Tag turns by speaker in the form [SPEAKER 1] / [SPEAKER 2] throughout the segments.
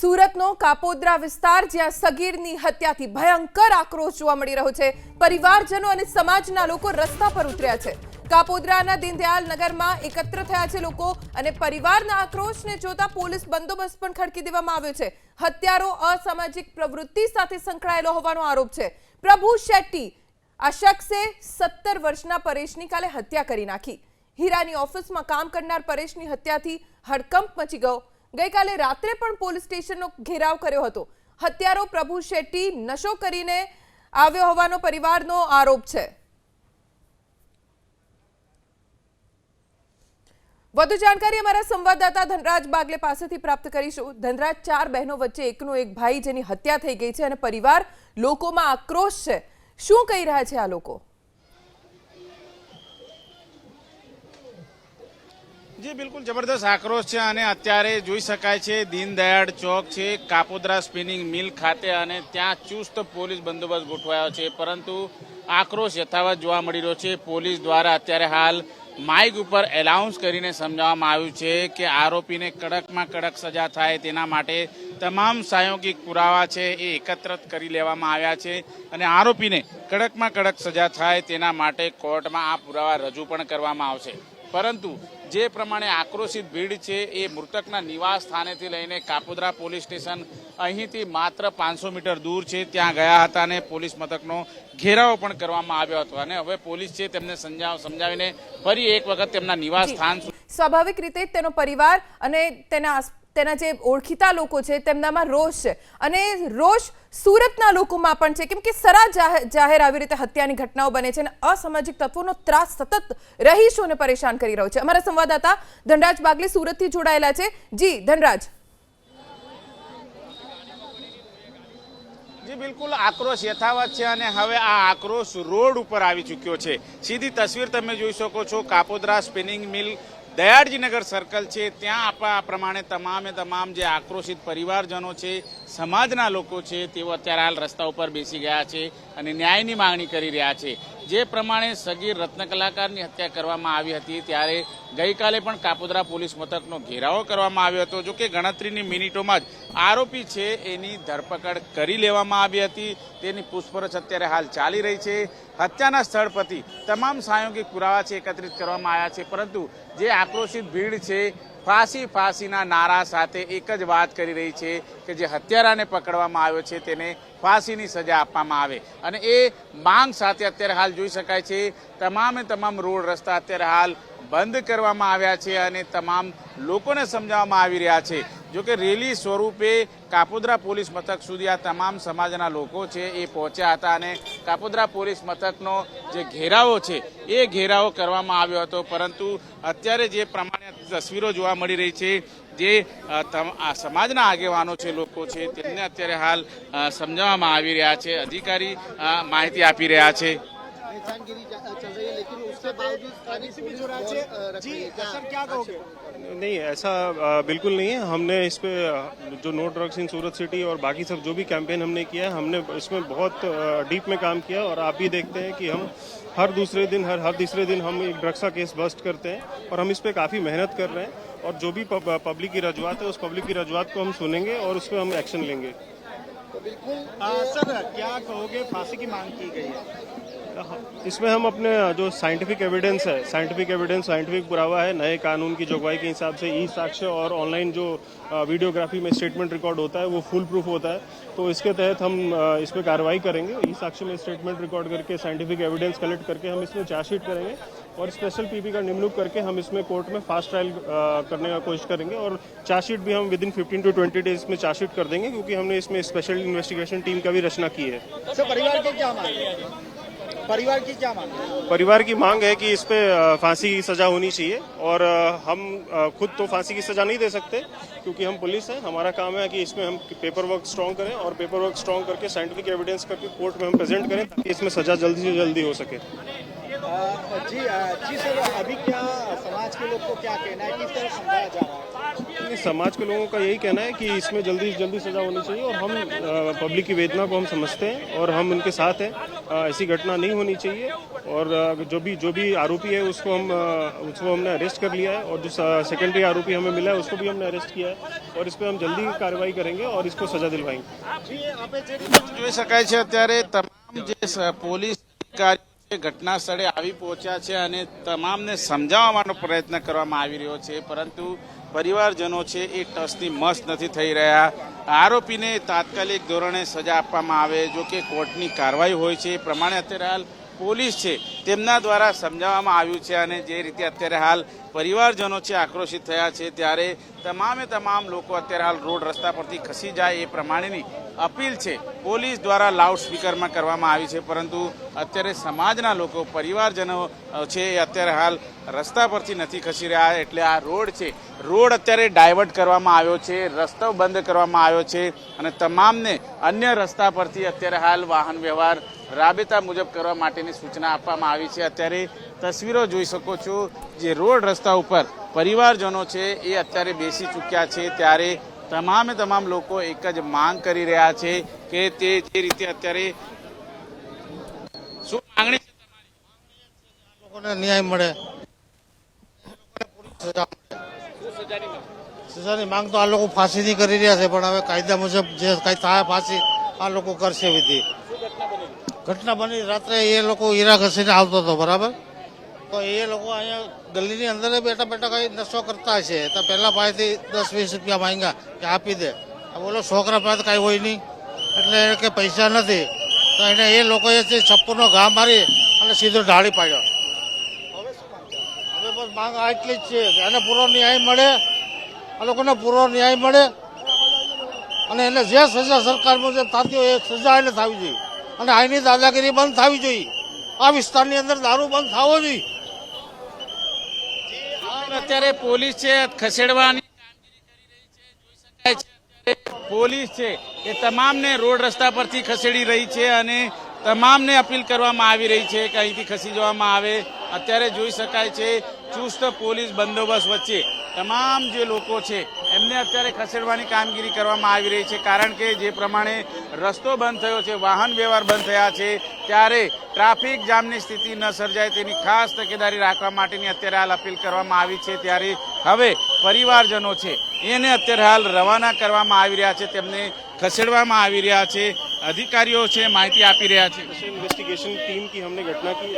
[SPEAKER 1] સુરતનો કાપોદ્રા વિસ્તાર જ્યાં સગીરની હત્યાથી ભયંકર આક્રોશ જોવા મળી રહ્યો છે। પરિવારજનો અને સમાજના લોકો રસ્તા પર ઉતર્યા છે। કાપોદ્રાના દીનદયાલ નગરમાં એકત્ર થયા છે લોકો અને પરિવારના આક્રોશને જોતા પોલીસ બંદોબસ્ત પણ ખડકી દેવામાં આવ્યો છે। હત્યારો અસામાજિક પ્રવૃત્તિ સાથે સંકળાયેલો હોવાનો આરોપ છે। પ્રભુ શેટ્ટી આ શખ્સે 17 વર્ષના પરેશની કાલે હત્યા કરી નાખી। હીરાની ઓફિસમાં કામ કરનાર પરેશની હત્યાથી હડકંપ મચી ગયો। ગઈકાલે રાત્રે પણ પોલીસ સ્ટેશનનો ઘેરાવ કર્યો હતો। હત્યારો પ્રભુ શેટ્ટી નશો કરીને આવ્યો હોવાનો પરિવારનો આરોપ છે। વધુ જાણકારી અમારા સંવાદદાતા ધનરાજ બાગલે પાસેથી પ્રાપ્ત કરીશું। ધનરાજ, 4 બહેનો વચ્ચે એકનો એક ભાઈ જેની હત્યા થઈ ગઈ છે અને પરિવાર લોકોમાં આક્રોશ છે। શું કહી રહ્યા છે આ લોકો?
[SPEAKER 2] जी बिल्कुल जबरदस्त आक्रोश है અને અત્યારે જોઈ શકાય છે દીનદયાળ ચોક છે કાપોદ્રા સ્પિનિંગ મિલ ખાતે અને ત્યાં ચુસ્ત પોલીસ બંદોબસ્ત ગોઠવાયો છે, પરંતુ આક્રોશ યથાવત જોવા મળી રહ્યો છે। પોલીસ દ્વારા અત્યારે હાલ માઇક ઉપર એનાઉન્સ કરીને સમજાવવામાં આવ્યું છે કે આરોપીને કડકમાં કડક સજા થાય તેના માટે તમામ પ્રાયોગિક પુરાવા છે એ એકત્રિત કરી લેવામાં આવ્યા છે અને આરોપીને કડકમાં કડક સજા થાય તેના માટે કોર્ટમાં આ પુરાવા રજૂ પણ કરવામાં આવશે। પરંતુ જે પ્રમાણે આક્રોશિત ભીડ છે એ મૃતકના નિવાસ સ્થાનેથી લઈને કાપોદ્રા પોલીસ સ્ટેશન અહીંથી માત્ર 500 મીટર દૂર છે ત્યાં ગયા હતા અને પોલીસ મથકનો ઘેરાવો પણ કરવામાં આવ્યો હતો અને હવે પોલીસ છે તેમને સમજાવીને ફરી એક વખત તેમના નિવાસ સ્થાન
[SPEAKER 1] સ્વાભાવિક રીતે તેનો પરિવાર અને તેના જે ઓળખીતા લોકો છે તેમનામાં રોષ છે અને રોષ સુરતના લોકોમાં પણ છે, કેમ કે સરા જાહેર આવી રીતે હત્યાની ઘટનાઓ બને છે અને અસામાજિક તત્વોનો ત્રાસ સતત રહીશોને પરેશાન કરી રહ્યો છે। અમારા સંવાદદાતા ધનરાજ બાગલે સુરતથી જોડાયેલા છે। જી ધનરાજ।
[SPEAKER 2] જી બિલકુલ આક્રોશ યથાવત છે અને હવે આ આક્રોશ રોડ ઉપર આવી ચૂક્યો છે। સીધી તસવીર તમે જોઈ શકો છો, કાપોદ્રા સ્પિનિંગ મિલ દયાળજીનગર સર્કલ છે ત્યાં આ પ્રમાણે તમામ જે આક્રોશિત પરિવારજનો છે, સમાજના લોકો છે, તેઓ અત્યારે હાલ રસ્તા ઉપર બેસી ગયા છે અને ન્યાયની માંગણી કરી રહ્યા છે। જે પ્રમાણે સગીર રત્ન કલાકારની હત્યા કરવામાં આવી હતી ત્યારે ગઈકાલે પણ કાપોદ્રા પોલીસ મથકનો ઘેરાવો કરવામાં આવ્યો હતો। જો કે ગણતરીની મિનિટોમાં જ આરોપી છે એની ધરપકડ કરી લેવામાં આવી હતી। તેની પૂછપરછ અત્યારે હાલ ચાલી રહી છે। હત્યાના સ્થળ પરથી તમામ પ્રાયોગિક પુરાવા છે એકત્રિત કરવામાં આવ્યા છે, પરંતુ જે આક્રોશિત ભીડ છે ફાંસીના નારા સાથે એક જ વાત કરી રહી છે કે જે હત્યારાને પકડવામાં આવ્યો છે તેને ફાંસીની સજા આપવામાં આવે અને એ માંગ સાથે અત્યારે હાલ જોઈ શકાય છે તમામ રોડ રસ્તા અત્યારે હાલ બંધ કરવામાં આવ્યા છે અને તમામ લોકોને સમજાવવામાં આવી રહ્યા છે। જો કે રેલી સ્વરૂપે કાપોદ્રા પોલીસ મથક સુધી આ તમામ સમાજના લોકો છે એ પહોંચ્યા હતા અને કાપોદ્રા પોલીસ મથકનો જે ઘેરાવો છે એ ઘેરાવો કરવામાં આવ્યો હતો, પરંતુ અત્યારે જે પ્રમાણે તસવીરો જોવા મળી રહી છે જે સમાજના આગેવાનો છે, લોકો છે, તેમને અત્યારે હાલ સમજાવવામાં આવી રહ્યા છે। અધિકારી માહિતી આપી રહ્યા છે।
[SPEAKER 3] नहीं, ऐसा बिल्कुल नहीं है। हमने इस पे जो no drugs in Surat city और बाकी सब जो भी कैंपेन हमने किया है, हमने इसमें बहुत डीप में काम किया और आप भी देखते हैं कि हम हर तीसरे दिन हम एक ड्रग्स का केस बस्ट करते हैं और हम इस पे काफ़ी मेहनत कर रहे हैं और जो भी पब्लिक की रजूआत है उस पब्लिक की रजूआत को हम सुनेंगे और उस पर हम एक्शन लेंगे।
[SPEAKER 4] तो बिल्कुल सर, क्या कहोगे? फांसी की मांग की गई है,
[SPEAKER 3] इसमें हम अपने जो साइंटिफिक साइंटिफिक पुरावा है, नए कानून की जोगवाई के हिसाब से ई साक्ष्य और ऑनलाइन जो वीडियोग्राफी में स्टेटमेंट रिकॉर्ड होता है वो फुल प्रूफ होता है, तो इसके तहत हम इस पर कार्रवाई करेंगे। ई साक्ष्य में स्टेटमेंट रिकॉर्ड करके साइंटिफिक एविडेंस कलेक्ट करके हम इसमें चार्जशीट करेंगे और स्पेशल पीपी का निमणूक करके हम इसमें कोर्ट में फास्ट ट्रायल करने का कोशिश करेंगे और चार्जशीट भी हम विदिन 15 to 20 डेज में चार्जशीट कर देंगे, क्योंकि हमने इसमें स्पेशल इन्वेस्टिगेशन टीम का भी रचना की है।
[SPEAKER 4] परिवार की क्या मांग है?
[SPEAKER 3] परिवार की मांग है कि इस पे फांसी की सजा होनी चाहिए और हम खुद तो फांसी की सजा नहीं दे सकते क्योंकि हम पुलिस हैं। हमारा काम है कि इसमें हम पेपर वर्क स्ट्रॉन्ग करें और पेपर वर्क स्ट्रॉन्ग करके साइंटिफिक एविडेंस करके कोर्ट में हम प्रेजेंट करें ताकि इसमें सजा जल्दी से जल्दी हो सके।
[SPEAKER 4] जी सर, अभी क्या समाज के लोग को क्या कहना है, किस तरह समझाया जा रहा है?
[SPEAKER 3] कि समाज के लोगों का यही कहना है कि इसमें जल्दी से जल्दी सजा होनी चाहिए और हम पब्लिक की वेदना को हम समझते हैं और हम उनके साथ हैं। ऐसी घटना नहीं होनी चाहिए और जो भी आरोपी है उसको हमने अरेस्ट कर लिया है और जो सेकेंडरी आरोपी हमें मिला है उसको भी हमने अरेस्ट किया है और इस पर हम जल्दी कार्रवाई करेंगे और इसको सजा दिलवाएंगे।
[SPEAKER 2] જોઈ શકાય છે અત્યારે તમામ જે પોલીસ અધિકારીઓ છે ઘટના સ્થળે આવી પહોંચ્યા છે અને તમામને સમજાવવાનો પ્રયત્ન કરવામાં આવી રહ્યો છે, પરંતુ પરિવારજનો છે એ ટસની મસ નથી થઈ રહ્યા। આરોપીને તાત્કાલિક ધોરણે સજા આપવામાં આવે, જો કે કોર્ટની કાર્યવાહી હોય છે એ પ્રમાણે અત્યારે હાલ પોલીસ છે તેમના દ્વારા સમજાવવામાં આવ્યું છે અને જે રીતે અત્યારે હાલ પરિવારજનો છે આક્રોશિત થયા છે ત્યારે તમામે તમામ લોકો અત્યારે હાલ રોડ રસ્તા પરથી ખસી જાય એ પ્રમાણેની અપીલ છે પોલીસ દ્વારા લાઉડ સ્પીકરમાં કરવામાં આવી છે, પરંતુ અત્યારે સમાજના લોકો પરિવારજનો છે એ અત્યારે હાલ રસ્તા પરથી નથી ખસી રહ્યા। એટલે આ રોડ છે, રોડ અત્યારે ડાયવર્ટ કરવામાં આવ્યો છે, રસ્તો બંધ કરવામાં આવ્યો છે અને તમામને અન્ય રસ્તા પરથી અત્યારે હાલ વાહન વ્યવહાર રાબેતા મુજબ કરવા માટેની સૂચના આપવામાં આવી છે। અત્યારે તસવીરો જોઈ શકો છો, જે રોડ રસ્તા ઉપર પરિવારજનો છે એ અત્યારે બેસી ચૂક્યા છે ત્યારે તમામે તમામ લોકો એક જ માંગ કરી રહ્યા છે કે તે જે રીતે અત્યારે શું માંગણી છે
[SPEAKER 5] લોકોને ન્યાય મળે, સજાની માંગ તો આ લોકો ફાંસીની કરી રહ્યા છે, પણ હવે કાયદા મુજબ જે કઈ થાય ફાંસી આ લોકો કરશે વિધિ। ઘટના બની રાત્રે એ લોકો હીરા ઘસીને આવતો હતો, બરાબર, તો એ લોકો અહીંયા ગલીની અંદર બેઠા બેઠા કઈ નશો કરતા છે, તો પહેલા પાસેથી 10-20 રૂપિયા માંગ્યા કે આપી દે। બોલો છોકરા પાસે કાંઈ હોય નહીં એટલે કે પૈસા નથી, તો એને એ લોકોએ છપ્પરનો ઘા મારી અને સીધો ઢાળી પાડ્યો। હવે બસ માંગ આટલી જ છે કે એને પૂરો ન્યાય મળે, આ લોકોને પૂરો ન્યાય મળે અને એને જે સજા સરકાર મુજબ થતી હોય એ સજા એને થવી જોઈએ અને અહીંની દાદાગીરી બંધ થવી જોઈએ। આ વિસ્તારની અંદર દારૂ બંધ થવો જોઈએ।
[SPEAKER 2] અત્યારે પોલીસ છે ખસેડવાની પોલીસ છે એ તમામને રોડ રસ્તા પરથી ખસેડી રહી છે અને તમામને અપીલ કરવામાં આવી રહી છે કે અહીંથી ખસી જવામાં આવે। અત્યારે જોઈ શકાય છે ચુસ્ત પોલીસ બંદોબસ્ત વચ્ચે તમામ જે લોકો છે એમને અત્યારે ખસેડવાની કામગીરી કરવામાં આવી રહી છે, કારણ કે જે પ્રમાણે રસ્તો બંધ થયો છે, વાહન વ્યવહાર બંધ થયા છે ત્યારે ટ્રાફિક જામની સ્થિતિ ન સર્જાય તેની ખાસ તકેદારી રાખવા માટેની અત્યારે હાલ અપીલ કરવામાં આવી છે। ત્યારે હવે પરિવારજનો છે એને અત્યારે હાલ રવાના કરવામાં આવી રહ્યા છે, તેમને ખસેડવામાં આવી રહ્યા છે। अधिकारियों से माहिती आपी रहा है।
[SPEAKER 3] स्पेशल इन्वेस्टिगेशन टीम की हमने घटना की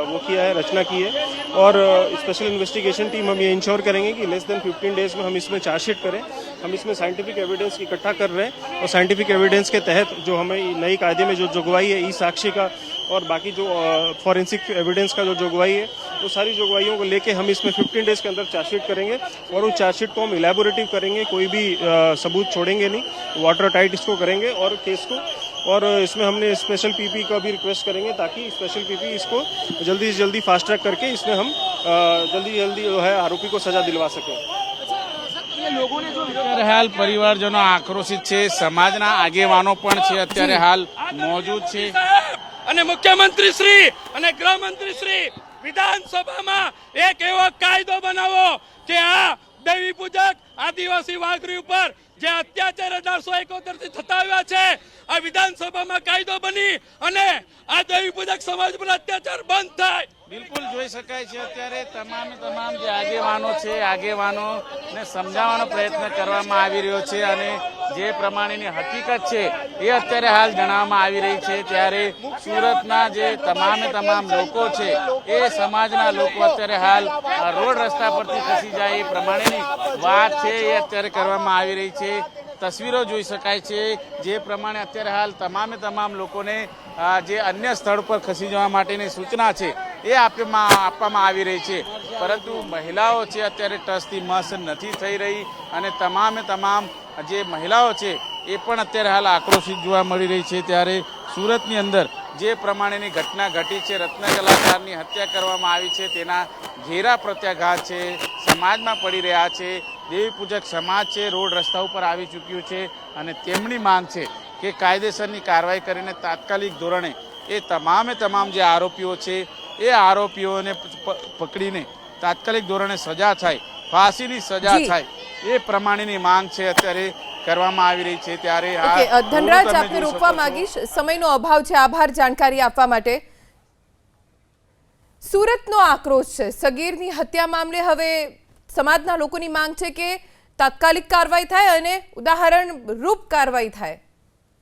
[SPEAKER 3] वो किया है, रचना की है और स्पेशल इन्वेस्टिगेशन टीम हम ये इंश्योर करेंगे कि लेस देन 15 डेज में हम इसमें चार्जशीट करें। हम इसमें साइंटिफिक एविडेंस इकट्ठा कर रहे हैं और साइंटिफिक एविडेंस के तहत जो हमें नई कायदे में जो जोगवाई है ई साक्षी का और बाकी जो फॉरेंसिक एविडेंस का जो जोगवाई है वो सारी जोगवाइयों को लेके हम इसमें 15 डेज के अंदर चार्जशीट करेंगे और उस चार्जशीट को हम इलेबोरेटिव करेंगे, कोई भी सबूत छोड़ेंगे नहीं, वाटर टाइट इसको करेंगे और केस को। और इसमें हमने स्पेशल पीपी का भी रिक्वेस्ट करेंगे ताकि स्पेशल पीपी इसको जल्दी से जल्दी फास्ट ट्रैक करके इसमें हम जल्दी जो है आरोपी को सजा दिलवा सकें।
[SPEAKER 2] અત્યારે હાલ પરિવારજનો આક્રોશિત છે, સમાજના આગેવાનો પણ છે અત્યારે હાલ મોજૂદ છે
[SPEAKER 6] અને મુખ્યમંત્રી શ્રી અને ગૃહમંત્રી શ્રી વિધાનસભામાં એક એવો કાયદો બનાવો કે આ દેવી પૂજક આદિવાસી વાઘરી ઉપર જે અત્યાચાર 1871 થી થતા આવ્યા છે આ વિધાનસભામાં કાયદો બની અને આ દેવી પૂજક સમાજ પર અત્યાચાર બંધ થાય।
[SPEAKER 2] બિલકુલ જોઈ શકાય છે અત્યારે તમામ જે આગેવાનો છે આગેવાનોને સમજાવવાનો પ્રયત્ન કરવામાં આવી રહ્યો છે અને જે પ્રમાણેની હકીકત છે એ અત્યારે હાલ જણાવવામાં આવી રહી છે। ત્યારે સુરતના જે તમામ લોકો છે એ સમાજના લોકો અત્યારે હાલ રોડ રસ્તા પરથી ખસી જાય એ પ્રમાણેની વાત છે એ અત્યારે કરવામાં આવી રહી છે। તસવીરો જોઈ શકાય છે જે પ્રમાણે અત્યારે હાલ તમામ લોકોને જે અન્ય સ્થળ પર ખસી જવા માટેની સૂચના છે એ આપવામાં આવી રહી છે, પરંતુ મહિલાઓ છે અત્યારે ટસથી મસ નથી થઈ રહી અને તમામ જે મહિલાઓ છે એ પણ અત્યારે હાલ આક્રોશિત જોવા મળી રહી છે। ત્યારે સુરતની અંદર જે પ્રમાણેની ઘટના ઘટી છે, રત્ન કલાકારની હત્યા કરવામાં આવી છે, તેના ઘેરા પ્રત્યાઘાત છે સમાજમાં પડી રહ્યા છે। દેવી પૂજક સમાજ છે રોડ રસ્તા ઉપર આવી ચૂક્યું છે અને તેમની માંગ છે કે કાયદેસરની કાર્યવાહી કરીને તાત્કાલિક ધોરણે એ તમામ જે આરોપીઓ છે એ આરોપીઓને પકડીને તાત્કાલિક ધોરણે સજા થાય, ફાંસીની સજા થાય એ પ્રમાણેની માંગ છે અત્યારે કરવામાં આવી રહી છે। ત્યારે આ
[SPEAKER 1] ઓકે, ધનરાજ,
[SPEAKER 2] તમે
[SPEAKER 1] આપને
[SPEAKER 2] જોઈ
[SPEAKER 1] રોકવા
[SPEAKER 2] શકો છો।
[SPEAKER 1] માંગીશ, સમયનો અભાવ છે, આભાર જાણકારી આપવા માટે। સુરતનો આક્રોશ છે સગીરની હત્યા મામલે। હવે સમાજના લોકોની માંગ છે કે તાત્કાલિક કાર્યવાહી થાય અને ઉદાહરણ રૂપ કાર્યવાહી થાય।